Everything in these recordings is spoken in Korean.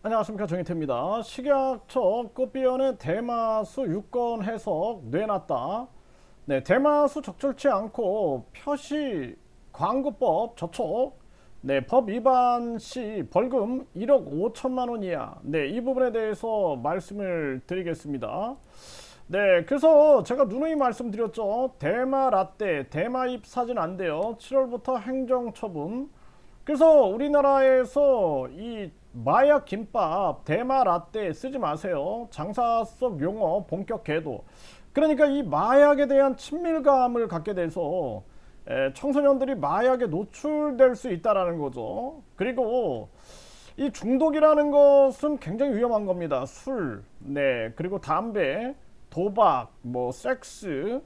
안녕하십니까, 정희태입니다. 식약처 꽃비연의 대마수 유권 해석 내놨다. 네, 대마수 적절치 않고 표시 광고법 저촉, 네, 법 위반 시 벌금 1억 5천만 원 이하. 네, 이 부분에 대해서 말씀을 드리겠습니다. 네, 그래서 제가 누누이 말씀드렸죠. 대마 라떼, 대마잎 사진 안 돼요. 7월부터 행정처분. 그래서 우리나라에서 이 마약 김밥, 대마 라떼 쓰지 마세요. 장사법 용어 본격 계도. 그러니까 이 마약에 대한 친밀감을 갖게 돼서 청소년들이 마약에 노출될 수 있다라는 거죠. 그리고 이 중독이라는 것은 굉장히 위험한 겁니다. 술, 네, 그리고 담배, 도박, 뭐 섹스,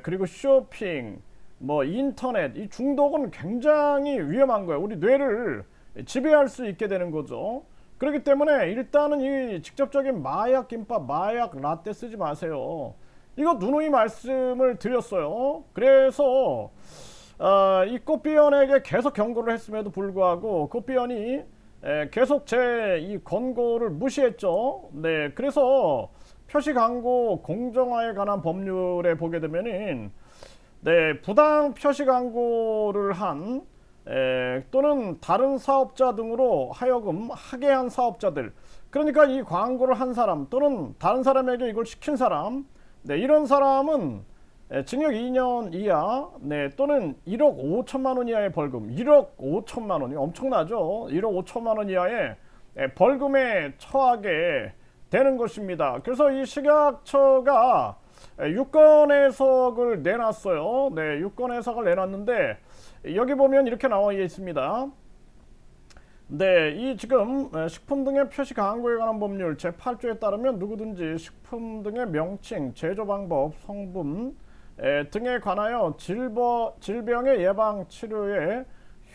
그리고 쇼핑, 뭐 인터넷, 이 중독은 굉장히 위험한 거예요. 우리 뇌를 지배할 수 있게 되는 거죠. 그렇기 때문에 일단은 이 직접적인 마약 김밥, 마약 라떼 쓰지 마세요. 이거 누누이 말씀을 드렸어요. 그래서 이 꽃비연에게 계속 경고를 했음에도 불구하고 꽃비연이 계속 제 이 권고를 무시했죠. 네, 그래서 표시 광고 공정화에 관한 법률에 보게 되면은 네, 부당 표시 광고를 한 또는 다른 사업자 등으로 하여금 하게 한 사업자들, 그러니까 이 광고를 한 사람 또는 다른 사람에게 이걸 시킨 사람, 네, 이런 사람은 징역 2년 이하, 네, 또는 1억 5천만 원 이하의 벌금. 1억 5천만 원이 엄청나죠. 1억 5천만 원 이하의 벌금에 처하게 되는 것입니다. 그래서 이 식약처가 유권 해석을 내놨어요. 네, 유권 해석을 내놨는데 여기 보면 이렇게 나와 있습니다. 네, 이 지금 식품 등의 표시 광고에 관한 법률 제8조에 따르면 누구든지 식품 등의 명칭, 제조 방법, 성분 등에 관하여 질병의 예방 치료에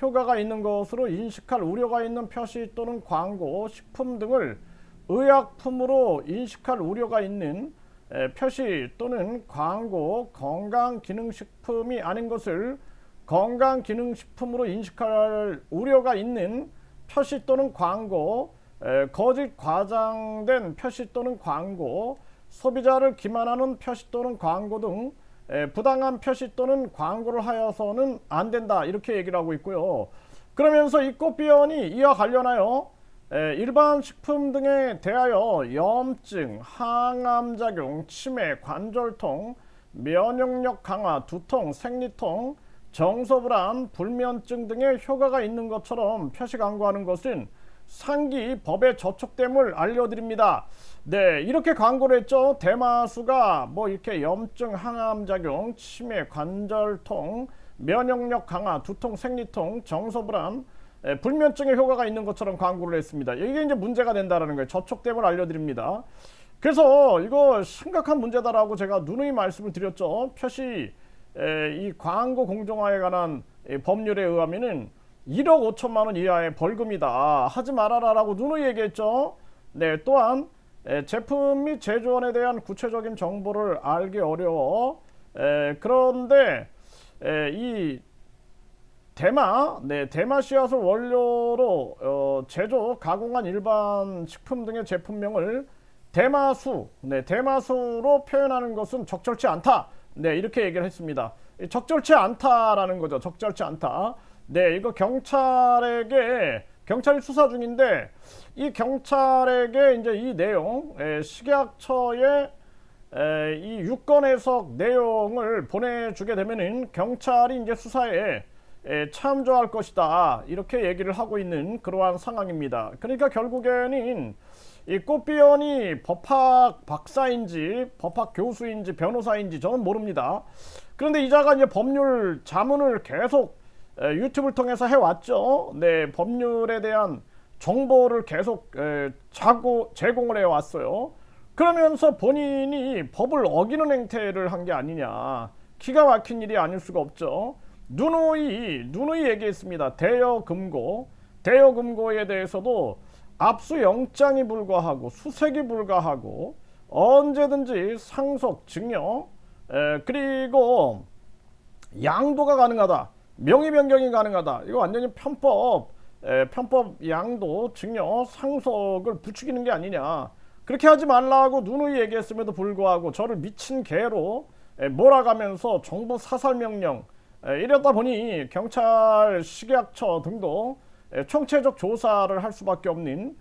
효과가 있는 것으로 인식할 우려가 있는 표시 또는 광고, 식품 등을 의약품으로 인식할 우려가 있는 표시 또는 광고, 건강기능식품이 아닌 것을 건강기능식품으로 인식할 우려가 있는 표시 또는 광고, 거짓 과장된 표시 또는 광고, 소비자를 기만하는 표시 또는 광고 등 부당한 표시 또는 광고를 하여서는 안 된다, 이렇게 얘기를 하고 있고요. 그러면서 이 꽃비연이 이와 관련하여 일반 식품 등에 대하여 염증, 항암작용, 치매, 관절통, 면역력 강화, 두통, 생리통, 정서불안, 불면증 등의 효과가 있는 것처럼 표시 광고하는 것은 상기 법에 저촉됨을 알려드립니다. 네, 이렇게 광고를 했죠. 대마수가 뭐 이렇게 염증, 항암작용, 치매, 관절통, 면역력 강화, 두통, 생리통, 정서불안, 불면증의 효과가 있는 것처럼 광고를 했습니다. 이게 이제 문제가 된다는 거예요. 저촉됨을 알려드립니다. 그래서 이거 심각한 문제다라고 제가 누누이 말씀을 드렸죠. 표시 이 광고 공정화에 관한 법률에 의하면은 1억 5천만 원 이하의 벌금이다. 하지 말아라라고 누누이 얘기했죠. 네, 또한 제품 및 제조원에 대한 구체적인 정보를 알기 어려워. 그런데 이 대마 씨앗을 원료로 제조, 가공한 일반 식품 등의 제품명을 대마수로 표현하는 것은 적절치 않다. 네, 이렇게 얘기를 했습니다. 적절치 않다라는 거죠. 적절치 않다. 네, 이거 경찰이 수사 중인데 이 경찰에게 이제 이 내용, 식약처의 이 유권 해석 내용을 보내주게 되면은 경찰이 이제 수사에 참조할 것이다, 이렇게 얘기를 하고 있는 그러한 상황입니다. 그러니까 결국에는 이 꽃비연이 법학 박사인지 법학 교수인지 변호사인지 저는 모릅니다. 그런데 이자가 이제 법률 자문을 계속 유튜브를 통해서 해왔죠. 네, 법률에 대한 정보를 계속 제공을 해왔어요. 그러면서 본인이 법을 어기는 행태를 한 게 아니냐, 기가 막힌 일이 아닐 수가 없죠. 누누이 얘기했습니다. 대여금고에 대해서도 압수영장이 불가하고 수색이 불가하고 언제든지 상속, 증여, 그리고 양도가 가능하다, 명의 변경이 가능하다. 이거 완전히 편법 편법 양도, 증여, 상속을 부추기는 게 아니냐. 그렇게 하지 말라고 누누이 얘기했음에도 불구하고 저를 미친 개로 몰아가면서 정부 사살명령, 이러다 보니 경찰 식약처 등도 총체적 조사를 할 수밖에 없는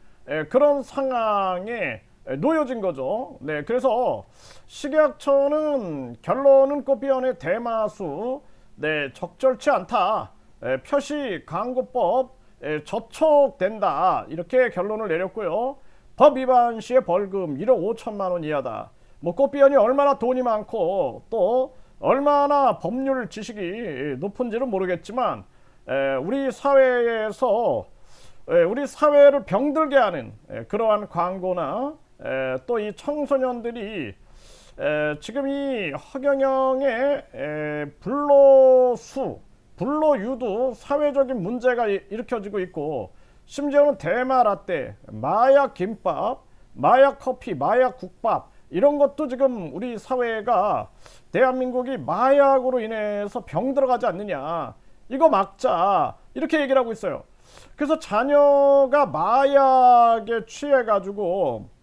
그런 상황에 놓여진 거죠. 네, 그래서 식약처는 결론은 꽃비원의 대마수 적절치 않다. 표시 광고법 저촉된다. 이렇게 결론을 내렸고요. 법 위반 시에 벌금 1억 5천만 원 이하다. 뭐 꽃비원이 얼마나 돈이 많고 또 얼마나 법률 지식이 높은지는 모르겠지만 우리 사회에서 우리 사회를 병들게 하는 그러한 광고나 또 이 청소년들이 지금 이 허경영의 불로수, 불로유도 사회적인 문제가 일으켜지고 있고 심지어는 대마라떼, 마약 김밥, 마약 커피, 마약 국밥 이런 것도 지금 우리 사회가 대한민국이 마약으로 인해서 병들어가지 않느냐 이거 막자 이렇게 얘기를 하고 있어요. 그래서 자녀가 마약에 취해가지고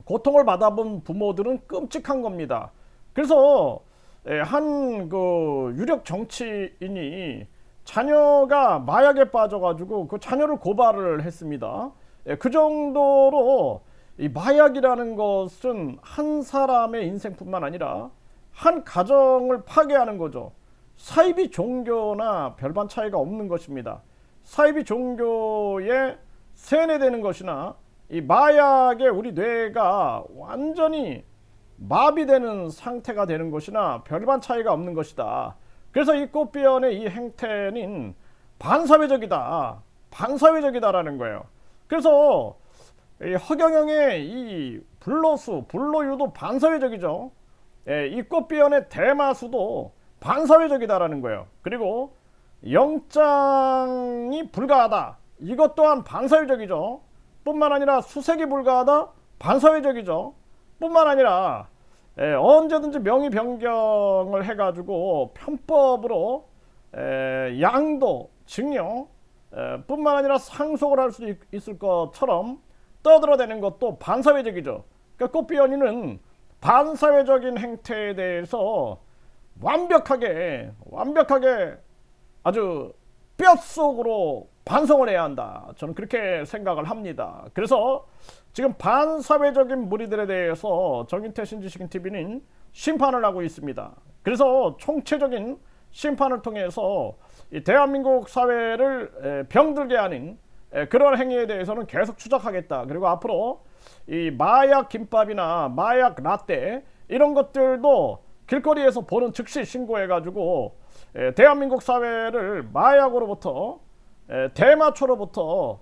고통을 받아본 부모들은 끔찍한 겁니다. 그래서 한 그 유력 정치인이 자녀가 마약에 빠져가지고 그 자녀를 고발을 했습니다. 그 정도로 이 마약이라는 것은 한 사람의 인생뿐만 아니라 한 가정을 파괴하는 거죠. 사이비 종교나 별반 차이가 없는 것입니다. 사이비 종교에 세뇌되는 것이나 이 마약에 우리 뇌가 완전히 마비되는 상태가 되는 것이나 별반 차이가 없는 것이다. 그래서 이 꽃비원의 이 행태는 반사회적이다. 반사회적이다라는 거예요. 그래서 이 허경영의 이 불로수, 불로유도 반사회적이죠. 이 꽃비원의 대마수도 반사회적이다라는 거예요. 그리고 영장이 불가하다. 이것 또한 반사회적이죠. 뿐만 아니라 수색이 불가하다. 반사회적이죠. 뿐만 아니라 언제든지 명의 변경을 해가지고 편법으로 양도, 증여 뿐만 아니라 상속을 할 수 있을 것처럼 떠들어대는 것도 반사회적이죠. 그러니까 꽃비원이는 반사회적인 행태에 대해서 완벽하게 아주 뼛속으로 반성을 해야 한다. 저는 그렇게 생각을 합니다. 그래서 지금 반사회적인 무리들에 대해서 정인태 신지식인TV는 심판을 하고 있습니다. 그래서 총체적인 심판을 통해서 이 대한민국 사회를 병들게 하는 그런 행위에 대해서는 계속 추적하겠다. 그리고 앞으로 이 마약 김밥이나 마약 라떼 이런 것들도 길거리에서 보는 즉시 신고해가지고 대한민국 사회를 마약으로부터 대마초로부터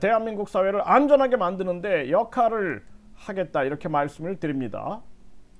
대한민국 사회를 안전하게 만드는데 역할을 하겠다 이렇게 말씀을 드립니다.